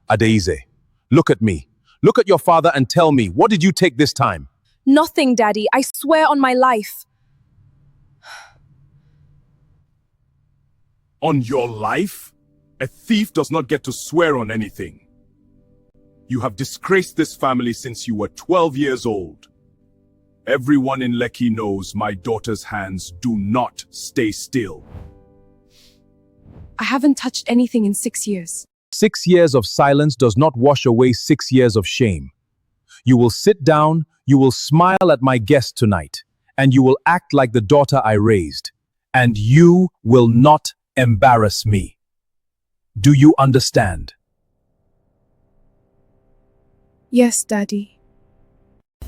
Adeize, look at me. Look at your father and tell me, what did you take this time? Nothing, Daddy. I swear on my life. On your life? A thief does not get to swear on anything. You have disgraced this family since you were 12 years old. Everyone in Lekki knows my daughter's hands do not stay still. I haven't touched anything in 6 years. 6 years of silence does not wash away 6 years of shame. You will sit down, you will smile at my guest tonight, and you will act like the daughter I raised. And you will not embarrass me. Do you understand? Yes, Daddy.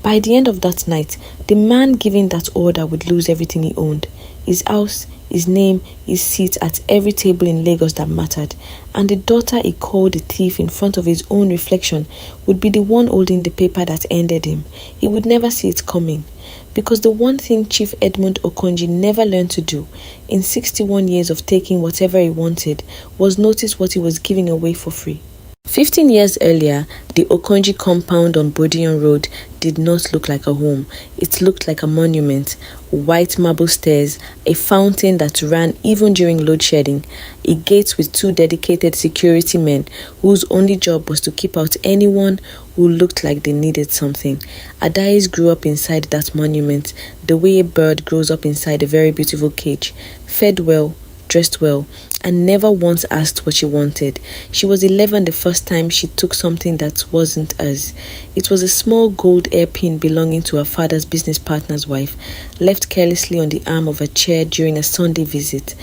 By the end of that night, the man giving that order would lose everything he owned. His house, his name, his seat at every table in Lagos that mattered. And the daughter he called a thief in front of his own reflection would be the one holding the paper that ended him. He would never see it coming. Because the one thing Chief Edmund Okonji never learned to do in 61 years of taking whatever he wanted was notice what he was giving away for free. 15 years earlier, the Okonji compound on Bodion Road did not look like a home. It looked like a monument. White marble stairs, a fountain that ran even during load shedding, a gate with 2 dedicated security men whose only job was to keep out anyone who looked like they needed something. Adais grew up inside that monument, the way a bird grows up inside a very beautiful cage, fed well, dressed well, and never once asked what she wanted. She was 11 the first time she took something that wasn't hers. It was a small gold hairpin belonging to her father's business partner's wife, left carelessly on the arm of a chair during a Sunday visit.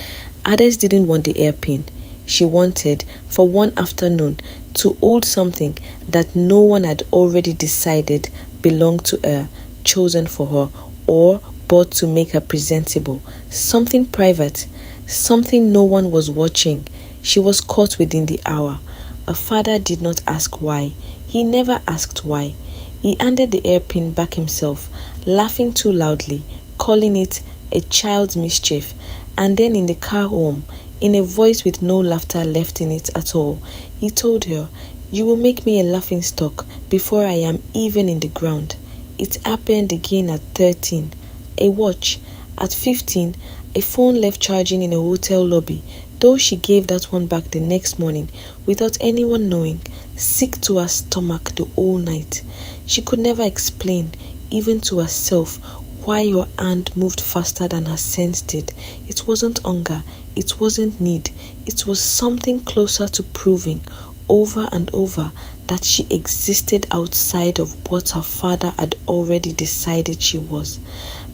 Adais didn't want the hairpin. She wanted, for one afternoon, to hold something that no one had already decided belonged to her, chosen for her, or bought to make her presentable. Something private. Something no one was watching. She was caught within the hour. Her father did not ask why. He never asked why. He handed the hairpin back himself, laughing too loudly, calling it a child's mischief. And then in the car home, in a voice with no laughter left in it at all, he told her, "You will make me a laughing stock before I am even in the ground." It happened again at 13. A watch. At 15, a phone left charging in a hotel lobby, though she gave that one back the next morning without anyone knowing, sick to her stomach the whole night. She could never explain, even to herself, why her hand moved faster than her sense did. It wasn't hunger, it wasn't need, it was something closer to proving, over and over, that she existed outside of what her father had already decided she was.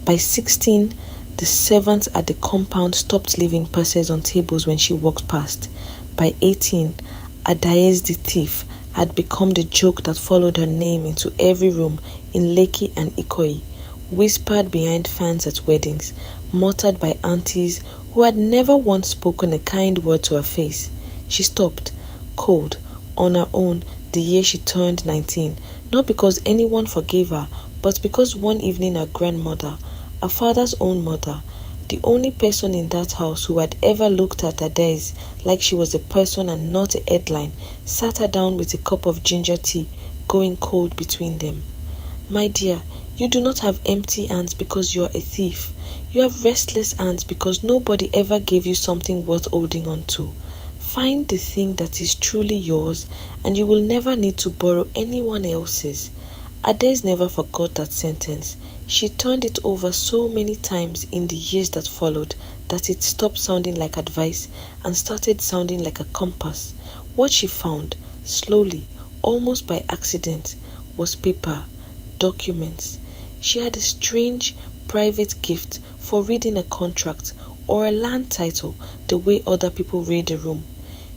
By 16, the servants at the compound stopped leaving purses on tables when she walked past. By 18, Adais the thief had become the joke that followed her name into every room in Lekki and Ikoyi, whispered behind fans at weddings, muttered by aunties who had never once spoken a kind word to her face. She stopped, cold, on her own, the year she turned 19, not because anyone forgave her, but because one evening her grandmother, her father's own mother, the only person in that house who had ever looked at Adais like she was a person and not a headline, sat her down with a cup of ginger tea, going cold between them. "My dear, you do not have empty hands because you are a thief. You have restless hands because nobody ever gave you something worth holding on to. Find the thing that is truly yours and you will never need to borrow anyone else's." Adais never forgot that sentence. She turned it over so many times in the years that followed that it stopped sounding like advice and started sounding like a compass. What she found, slowly, almost by accident, was paper, documents. She had a strange, private gift for reading a contract or a land title the way other people read a room.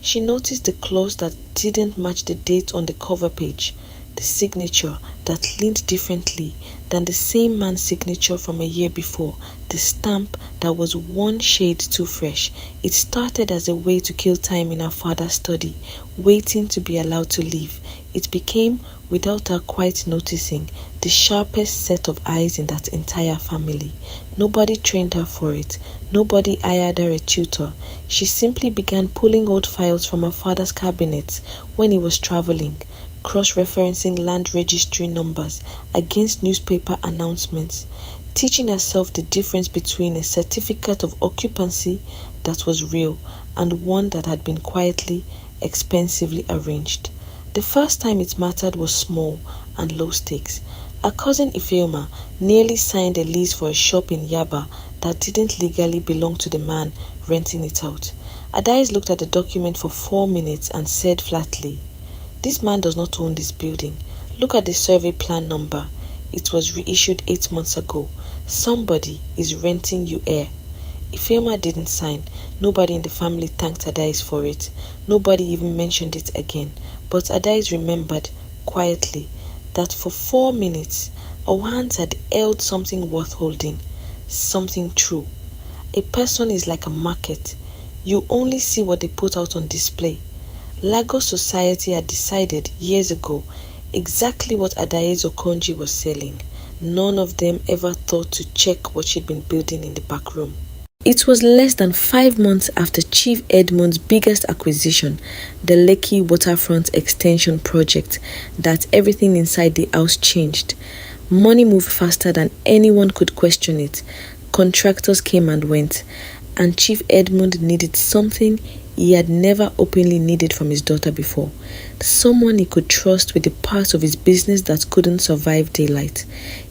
She noticed the clause that didn't match the date on the cover page. the signature that leaned differently than the same man's signature from a year before, the stamp that was one shade too fresh. It started as a way to kill time in her father's study, waiting to be allowed to leave. It became, without her quite noticing, the sharpest set of eyes in that entire family. Nobody trained her for it. Nobody hired her a tutor. She simply began pulling old files from her father's cabinet when he was traveling, cross-referencing land registry numbers against newspaper announcements, teaching herself the difference between a certificate of occupancy that was real and one that had been quietly, expensively arranged. The first time it mattered was small and low stakes. Her cousin Ifeoma nearly signed a lease for a shop in Yaba that didn't legally belong to the man renting it out. Adais looked at the document for 4 minutes and said flatly, "This man does not own this building. Look at the survey plan number. It was reissued 8 months ago. Somebody is renting you air." Ifeoma didn't sign. Nobody in the family thanked Adais for it. Nobody even mentioned it again. But Adais remembered, quietly, that for 4 minutes, our hands had held something worth holding, something true. A person is like a market. You only see what they put out on display. Lagos society had decided years ago exactly what Adais Okonji was selling. None of them ever thought to check what she'd been building in the back room. It was less than 5 months after Chief Edmund's biggest acquisition, the Lekki Waterfront Extension project, that everything inside the house changed. Money moved faster than anyone could question it. Contractors came and went, and Chief Edmund needed something he had never openly needed from his daughter before. Someone he could trust with the part of his business that couldn't survive daylight.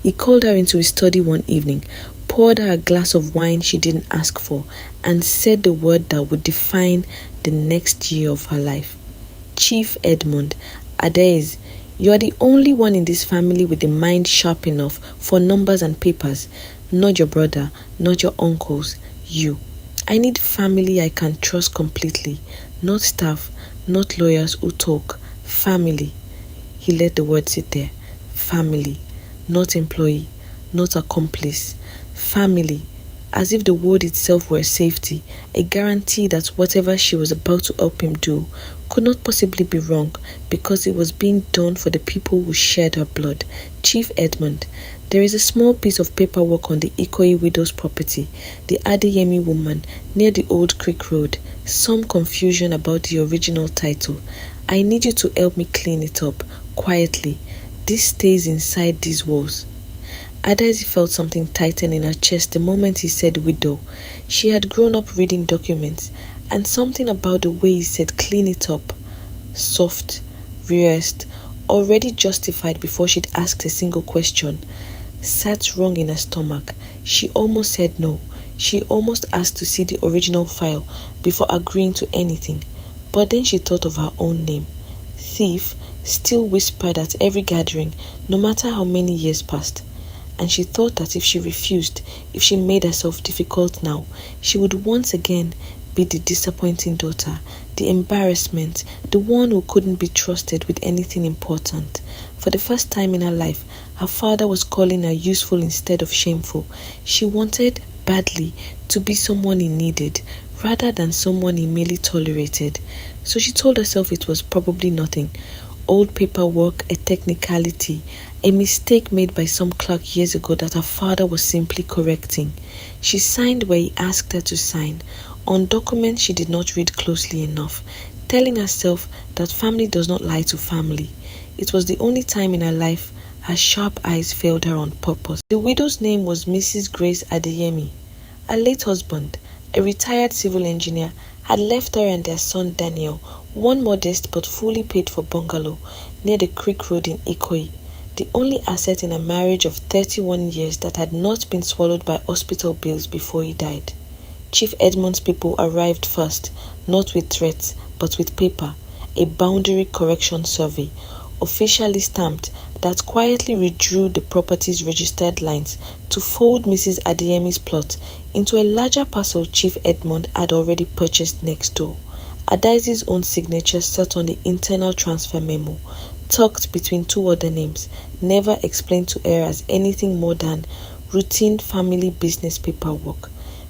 He called her into his study one evening, poured her a glass of wine she didn't ask for, and said the word that would define the next year of her life. "Chief Edmund, Adais, you are the only one in this family with the mind sharp enough for numbers and papers. Not your brother, not your uncles, you. I need family I can trust completely, not staff, not lawyers who talk. Family." He let the word sit there. Family, not employee, not accomplice. Family, as if the word itself were a safety, a guarantee that whatever she was about to help him do could not possibly be wrong because it was being done for the people who shared her blood. "Chief Edmund, there is a small piece of paperwork on the Ikoyi widow's property, the Adeyemi woman, near the Old Creek Road. Some confusion about the original title. I need you to help me clean it up, quietly. This stays inside these walls." Adais felt something tighten in her chest the moment he said widow. She had grown up reading documents, and something about the way he said clean it up, soft, rehearsed, already justified before she'd asked a single question, sat wrong in her stomach. She almost said no. She almost asked to see the original file before agreeing to anything. But then she thought of her own name. Thief still whispered at every gathering, no matter how many years passed. And she thought that if she refused, if she made herself difficult now, she would once again be the disappointing daughter, the embarrassment, the one who couldn't be trusted with anything important. For the first time in her life, her father was calling her useful instead of shameful. She wanted, badly, to be someone he needed, rather than someone he merely tolerated. So she told herself it was probably nothing. Old paperwork, a technicality, a mistake made by some clerk years ago that her father was simply correcting. She signed where he asked her to sign, on documents she did not read closely enough, telling herself that family does not lie to family. It was the only time in her life her sharp eyes failed her on purpose. The widow's name was Mrs. Grace Adeyemi. Her late husband, a retired civil engineer, had left her and their son Daniel one modest but fully paid for bungalow near the Creek Road in Ikoyi, the only asset in a marriage of 31 years that had not been swallowed by hospital bills before he died. Chief Edmund's people arrived first, not with threats, but with paper, a boundary correction survey, officially stamped, that quietly redrew the property's registered lines to fold Mrs. Adeyemi's plot into a larger parcel Chief Edmund had already purchased next door. Adaizi's own signature sat on the internal transfer memo, tucked between two other names, never explained to her as anything more than routine family business paperwork.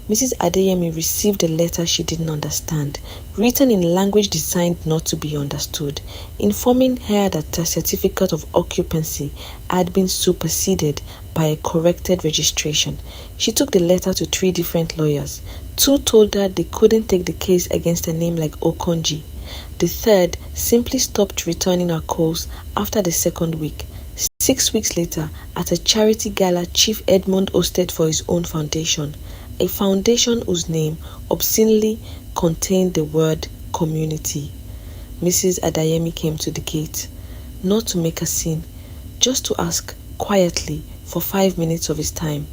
Mrs. Adeyemi received a letter she didn't understand, written in language designed not to be understood, informing her that her certificate of occupancy had been superseded by a corrected registration. She took the letter to 3 different lawyers. 2 told her they couldn't take the case against a name like Okonji. The third simply stopped returning her calls after the second week. 6 weeks later, at a charity gala Chief Edmund hosted for his own foundation, a foundation whose name obscenely contained the word community, Mrs. Adeyemi came to the gate, not to make a scene, just to ask quietly for 5 minutes of his time.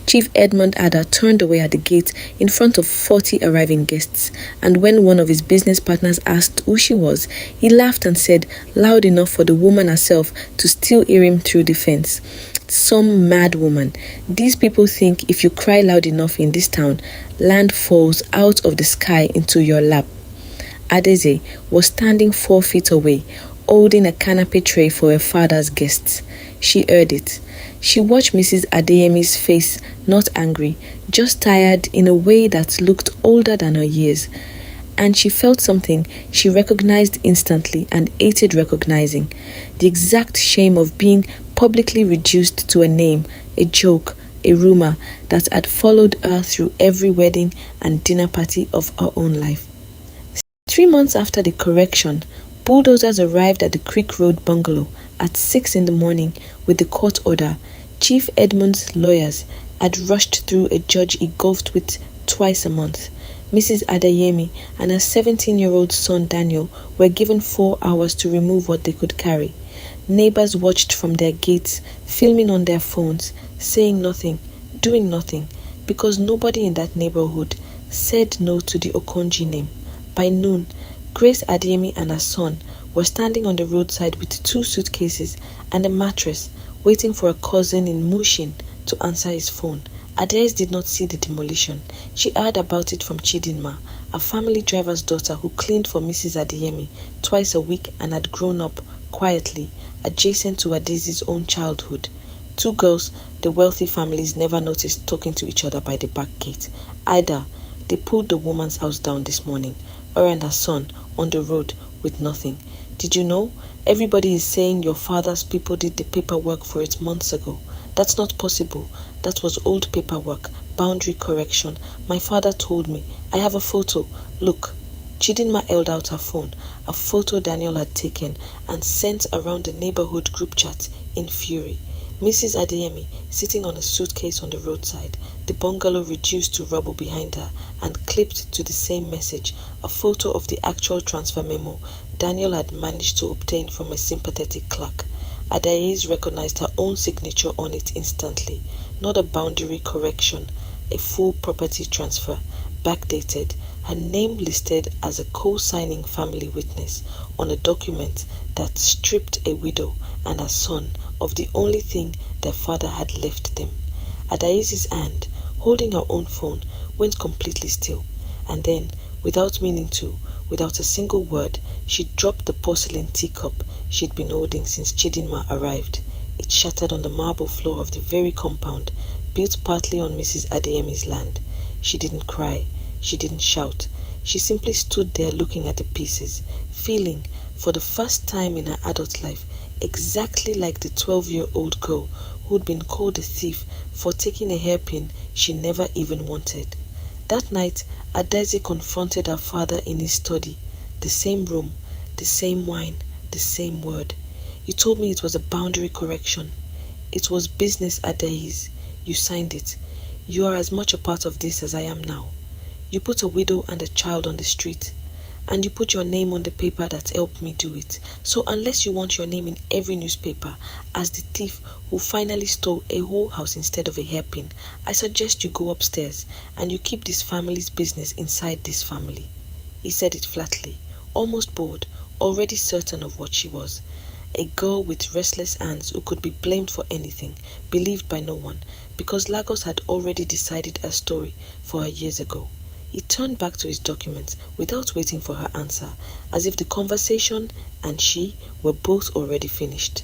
Chief Edmund had her turned away at the gate in front of 40 arriving guests, and when one of his business partners asked who she was, he laughed and said, loud enough for the woman herself to still hear him through the fence, "Some mad woman. These people think if you cry loud enough in this town, land falls out of the sky into your lap." Adeze was standing 4 feet away, holding a canapé tray for her father's guests. She heard it. She watched Mrs. Adeyemi's face, not angry, just tired in a way that looked older than her years. And she felt something she recognized instantly and hated recognizing. The exact shame of being publicly reduced to a name, a joke, a rumor that had followed her through every wedding and dinner party of her own life. 3 months after the correction, bulldozers arrived at the Creek Road bungalow at 6 in the morning with the court order. Chief Edmund's lawyers had rushed through a judge he golfed with twice a month. Mrs. Adeyemi and her 17-year-old son Daniel were given 4 hours to remove what they could carry. Neighbors watched from their gates, filming on their phones, saying nothing, doing nothing, because nobody in that neighborhood said no to the Okonji name. By noon, Grace Adeyemi and her son were standing on the roadside with 2 suitcases and a mattress, waiting for a cousin in Mushin to answer his phone. Adeze did not see the demolition. She heard about it from Chidinma, a family driver's daughter who cleaned for Mrs. Adeyemi twice a week and had grown up quietly, adjacent to Adeze's own childhood. 2 girls the wealthy families never noticed talking to each other by the back gate. Either they pulled the woman's house down this morning, her and her son on the road with nothing. Did you know? Everybody is saying your father's people did the paperwork for it months ago. That's not possible. That was old paperwork, boundary correction. My father told me. I have a photo. Look. Chidinma held out her phone, a photo Daniel had taken and sent around the neighborhood group chat in fury. Mrs. Adeyemi sitting on a suitcase on the roadside, the bungalow reduced to rubble behind her, and clipped to the same message, a photo of the actual transfer memo Daniel had managed to obtain from a sympathetic clerk. Adaize recognized her own signature on it instantly, not a boundary correction, a full property transfer, backdated, her name listed as a co-signing family witness on a document that stripped a widow and her son of the only thing their father had left them. Adaize's hand, holding her own phone, went completely still, and then, without meaning to, without a single word, she dropped the porcelain teacup she'd been holding since Chidinma arrived. It shattered on the marble floor of the very compound, built partly on Mrs. Adeyemi's land. She didn't cry. She didn't shout. She simply stood there looking at the pieces, feeling, for the first time in her adult life, exactly like the 12-year-old girl who'd been called a thief for taking a hairpin she never even wanted. That night, Adeze confronted her father in his study. The same room, the same wine, the same word. You told me it was a boundary correction. It was business, Adeze. You signed it. You are as much a part of this as I am now. You put a widow and a child on the street, and you put your name on the paper that helped me do it. So unless you want your name in every newspaper as the thief who finally stole a whole house instead of a hairpin, I suggest you go upstairs and you keep this family's business inside this family. He said it flatly, almost bored, already certain of what she was. A girl with restless hands who could be blamed for anything, believed by no one, because Lagos had already decided her story for her years ago. He turned back to his documents without waiting for her answer, as if the conversation and she were both already finished.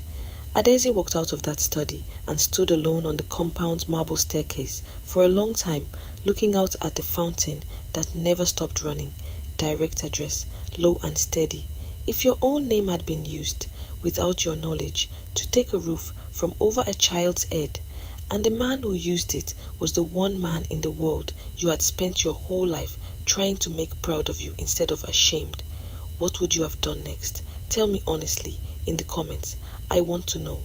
Adaeze walked out of that study and stood alone on the compound's marble staircase for a long time, looking out at the fountain that never stopped running. Direct address, low and steady. If your own name had been used, without your knowledge, to take a roof from over a child's head, and the man who used it was the one man in the world you had spent your whole life trying to make proud of you instead of ashamed, what would you have done next? Tell me honestly in the comments. I want to know.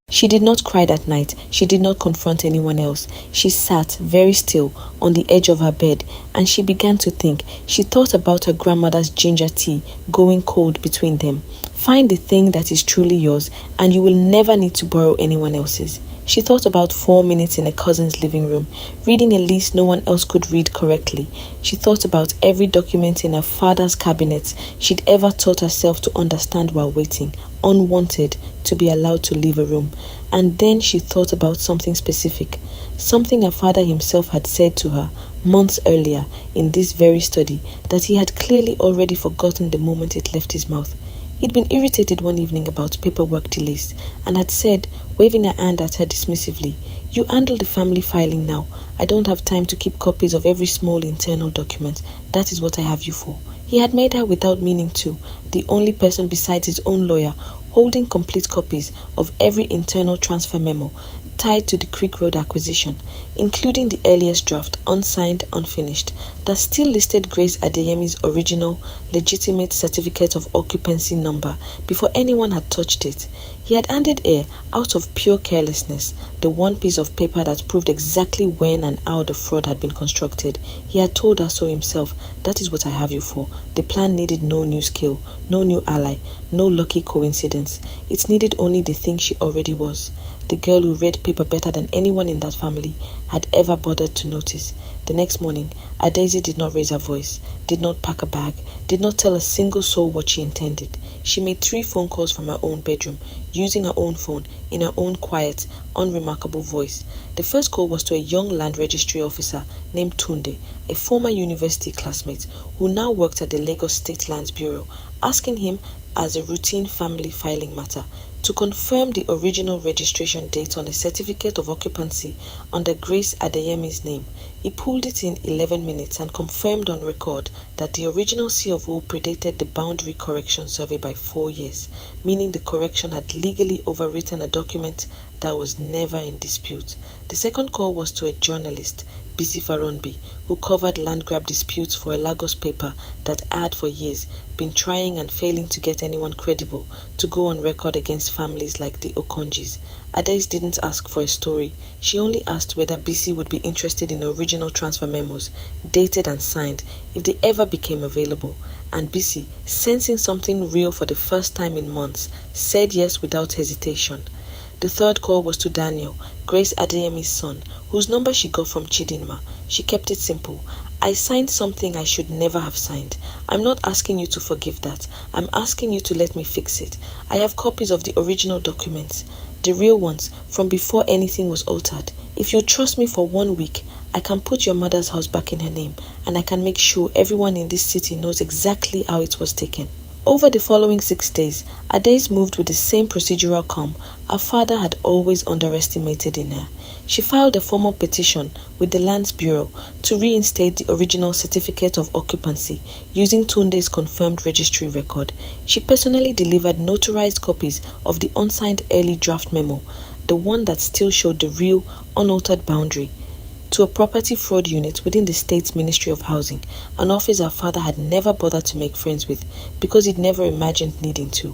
She did not cry that night. She did not confront anyone else. She sat very still on the edge of her bed and she began to think. She thought about her grandmother's ginger tea going cold between them. Find the thing that is truly yours and you will never need to borrow anyone else's. She thought about 4 minutes in a cousin's living room, reading a list no one else could read correctly. She thought about every document in her father's cabinet she'd ever taught herself to understand while waiting, unwanted, to be allowed to leave a room. And then she thought about something specific, something her father himself had said to her months earlier in this very study that he had clearly already forgotten the moment it left his mouth. He'd been irritated one evening about paperwork delays and had said, waving her hand at her dismissively, "You handle the family filing now. I don't have time to keep copies of every small internal document. That is what I have you for." He had made her, without meaning to, the only person besides his own lawyer holding complete copies of every internal transfer memo tied to the Creek Road acquisition, including the earliest draft, unsigned, unfinished, that still listed Grace Adeyemi's original, legitimate certificate of occupancy number before anyone had touched it. He had handed her, out of pure carelessness, the one piece of paper that proved exactly when and how the fraud had been constructed. He had told her so himself. That is what I have you for. The plan needed no new skill, no new ally, no lucky coincidence. It needed only the thing she already was. The girl who read paper better than anyone in that family had ever bothered to notice. The next morning, Adaeze did not raise her voice, did not pack a bag, did not tell a single soul what she intended. She made 3 phone calls from her own bedroom, using her own phone, in her own quiet, unremarkable voice. The first call was to a young land registry officer named Tunde, a former university classmate who now worked at the Lagos State Lands Bureau, asking him, as a routine family filing matter, to confirm the original registration date on a certificate of occupancy under Grace Adeyemi's name. He pulled it in 11 minutes and confirmed on record that the original C of O predated the boundary correction survey by 4 years, meaning the correction had legally overwritten a document that was never in dispute. The second call was to a journalist, Bisi Faronbi, who covered land grab disputes for a Lagos paper that had for years been trying and failing to get anyone credible to go on record against families like the Okonjis. Adaeze didn't ask for a story. She only asked whether Bisi would be interested in original transfer memos, dated and signed, if they ever became available. And Bisi, sensing something real for the first time in months, said yes without hesitation. The third call was to Daniel, Grace Adeyemi's son, whose number she got from Chidinma. She kept it simple. "I signed something I should never have signed. I'm not asking you to forgive that. I'm asking you to let me fix it. I have copies of the original documents, the real ones, from before anything was altered. If you trust me for 1 week, I can put your mother's house back in her name, and I can make sure everyone in this city knows exactly how it was taken." Over the following 6 days, Adaeze moved with the same procedural calm her father had always underestimated in her. She filed a formal petition with the Lands Bureau to reinstate the original certificate of occupancy using Tunde's confirmed registry record. She personally delivered notarized copies of the unsigned early draft memo, the one that still showed the real, unaltered boundary, to a property fraud unit within the state's Ministry of Housing, an office her father had never bothered to make friends with because he'd never imagined needing to.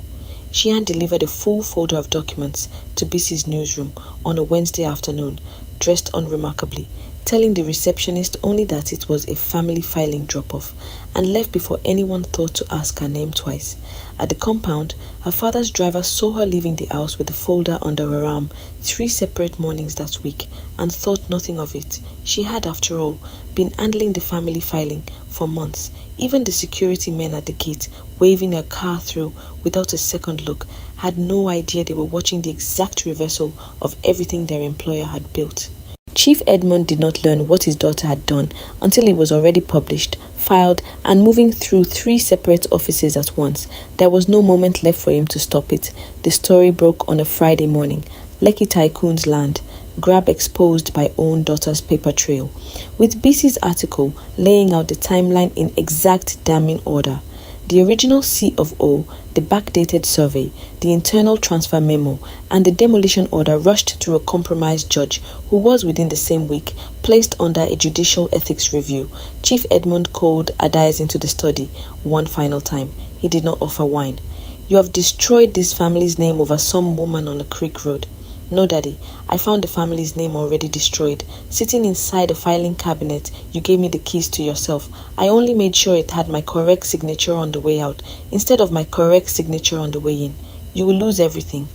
She hand-delivered a full folder of documents to Bisi's newsroom on a Wednesday afternoon, dressed unremarkably, telling the receptionist only that it was a family filing drop-off, and left before anyone thought to ask her name twice. At the compound, her father's driver saw her leaving the house with the folder under her arm 3 separate mornings that week and thought nothing of it. She had, after all, been handling the family filing for months. Even the security men at the gate, waving her car through without a second look, had no idea they were watching the exact reversal of everything their employer had built. Chief Edmund did not learn what his daughter had done until it was already published, filed, and moving through 3 separate offices at once. There was no moment left for him to stop it. The story broke on a Friday morning. Lekki Tycoon's land. Grab exposed by own daughter's paper trail. With BC's article laying out the timeline in exact damning order. The original C of O, the backdated survey, the internal transfer memo, and the demolition order rushed through a compromised judge who was within the same week placed under a judicial ethics review. Chief Edmund called Adai's into the study one final time. He did not offer wine. You have destroyed this family's name over some woman on a creek road. No, Daddy, I found the family's name already destroyed. Sitting inside a filing cabinet, you gave me the keys to yourself. I only made sure it had my correct signature on the way out, instead of my correct signature on the way in. You will lose everything.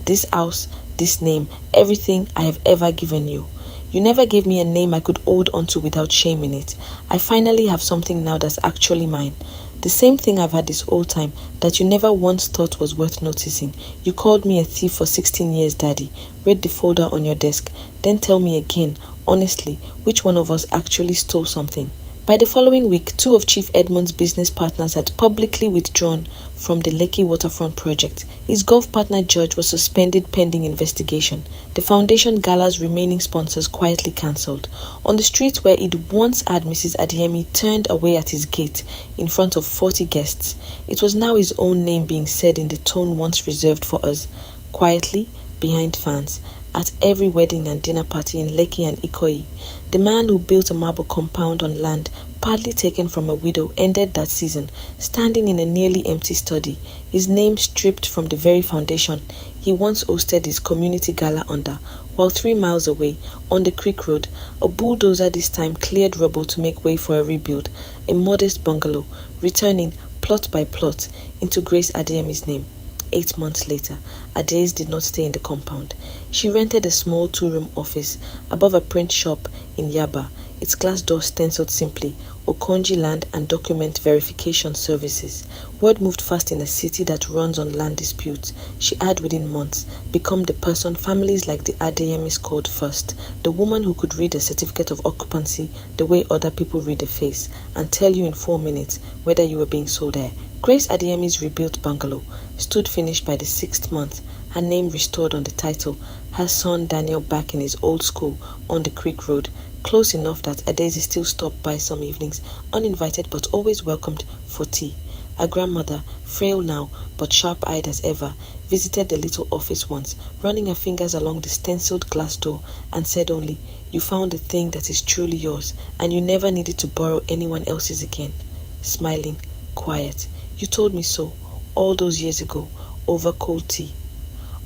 This house, this name, everything I have ever given you. You never gave me a name I could hold onto without shame in it. I finally have something now that's actually mine. The same thing I've had this whole time that you never once thought was worth noticing. You called me a thief for 16 years, Daddy. Read the folder on your desk. Then tell me again, honestly, which one of us actually stole something. By the following week, 2 of Chief Edmund's business partners had publicly withdrawn from the Lekki waterfront project. His golf partner George was suspended pending investigation. The foundation gala's remaining sponsors quietly cancelled. On the street where he'd once had Mrs. Adeyemi turned away at his gate in front of 40 guests, it was now his own name being said in the tone once reserved for us, quietly, behind fans, at every wedding and dinner party in Lekki and Ikoyi. The man who built a marble compound on land partly taken from a widow ended that season, standing in a nearly empty study, his name stripped from the very foundation he once hosted his community gala under, while 3 miles away, on the creek road, a bulldozer this time cleared rubble to make way for a rebuild, a modest bungalow, returning, plot by plot, into Grace Adeyemi's name. 8 months later, Adays did not stay in the compound. She rented a small 2-room office above a print shop in Yaba, its glass door stenciled simply, Okonji Land and Document Verification Services. Word moved fast in a city that runs on land disputes. She had within months become the person families like the Adeyemis called first, the woman who could read a certificate of occupancy the way other people read a face and tell you in 4 minutes whether you were being sold there. Grace Adeyemi's rebuilt bungalow stood finished by the 6th month, her name restored on the title, her son Daniel back in his old school on the Creek Road, close enough that Adaisy still stopped by some evenings, uninvited but always welcomed for tea. Her grandmother, frail now but sharp-eyed as ever, visited the little office once, running her fingers along the stenciled glass door, and said only, "You found the thing that is truly yours, and you never needed to borrow anyone else's again." Smiling, quiet, "You told me so, all those years ago, over cold tea."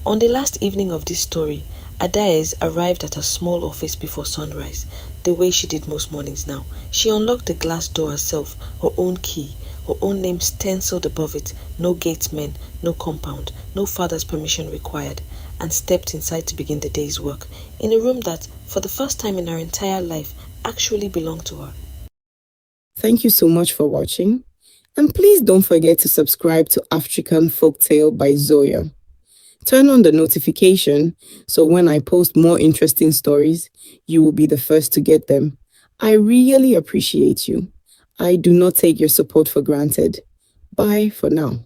On the last evening of this story, Adaez arrived at her small office before sunrise, the way she did most mornings now. She unlocked the glass door herself, her own key, her own name stenciled above it, no gatesmen, no compound, no father's permission required, and stepped inside to begin the day's work, in a room that, for the first time in her entire life, actually belonged to her. Thank you so much for watching, and please don't forget to subscribe to African Folktale by Zoya. Turn on the notification so when I post more interesting stories, you will be the first to get them. I really appreciate you. I do not take your support for granted. Bye for now.